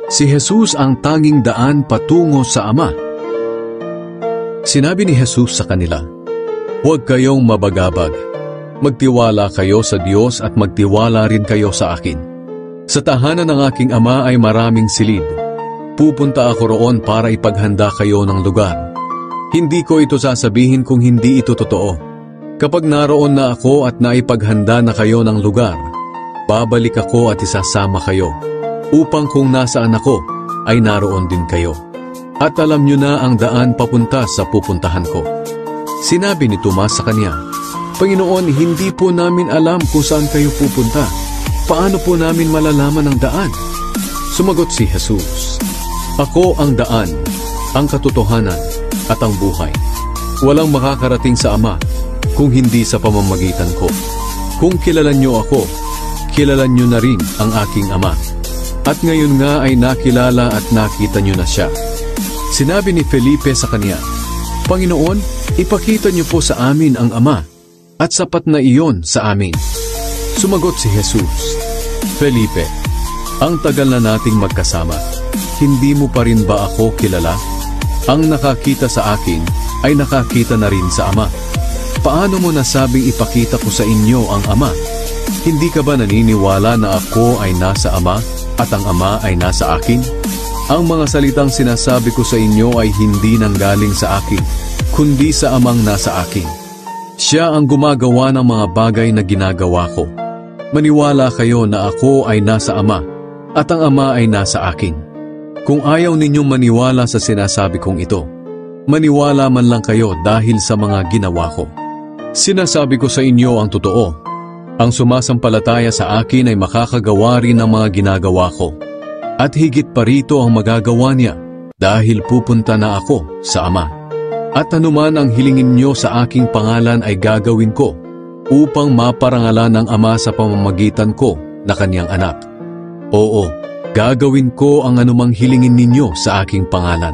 Si Jesus ang tanging daan patungo sa Ama. Sinabi ni Jesus sa kanila, "Huwag kayong mabagabag. Magtiwala kayo sa Diyos at magtiwala rin kayo sa akin. Sa tahanan ng aking Ama ay maraming silid. Pupunta ako roon para ipaghanda kayo ng lugar. Hindi ko ito sasabihin kung hindi ito totoo. Kapag naroon na ako at naipaghanda na kayo ng lugar, babalik ako at isasama kayo, upang kung nasaan ako, ay naroon din kayo. At alam nyo na ang daan papunta sa pupuntahan ko." Sinabi ni Tomas sa kanya, "Panginoon, hindi po namin alam kung saan kayo pupunta. Paano po namin malalaman ang daan?" Sumagot si Jesus, "Ako ang daan, ang katotohanan, at ang buhay. Walang makakarating sa Ama kung hindi sa pamamagitan ko. Kung kilala nyo ako, kilala nyo na rin ang aking Ama. At ngayon nga ay nakilala at nakita nyo na siya." Sinabi ni Felipe sa kanya, "Panginoon, ipakita nyo po sa amin ang Ama, at sapat na iyon sa amin." Sumagot si Jesus, "Felipe, ang tagal na nating magkasama. Hindi mo pa rin ba ako kilala? Ang nakakita sa akin ay nakakita na rin sa Ama. Paano mo nasabing ipakita ko sa inyo ang Ama? Hindi ka ba naniniwala na ako ay nasa Ama at ang Ama ay nasa akin? Ang mga salitang sinasabi ko sa inyo ay hindi nanggaling sa akin, kundi sa Amang nasa akin. Siya ang gumagawa ng mga bagay na ginagawa ko. Maniwala kayo na ako ay nasa Ama at ang Ama ay nasa akin. Kung ayaw ninyong maniwala sa sinasabi kong ito, maniwala man lang kayo dahil sa mga ginawa ko. Sinasabi ko sa inyo ang totoo. Ang sumasampalataya sa akin ay makakagawa rin ng mga ginagawa ko. At higit pa rito ang magagawa niya dahil pupunta na ako sa Ama. At anuman ang hilingin niyo sa aking pangalan ay gagawin ko upang maparangalan ng Ama sa pamamagitan ko na kanyang anak. Oo, gagawin ko ang anumang hilingin ninyo sa aking pangalan.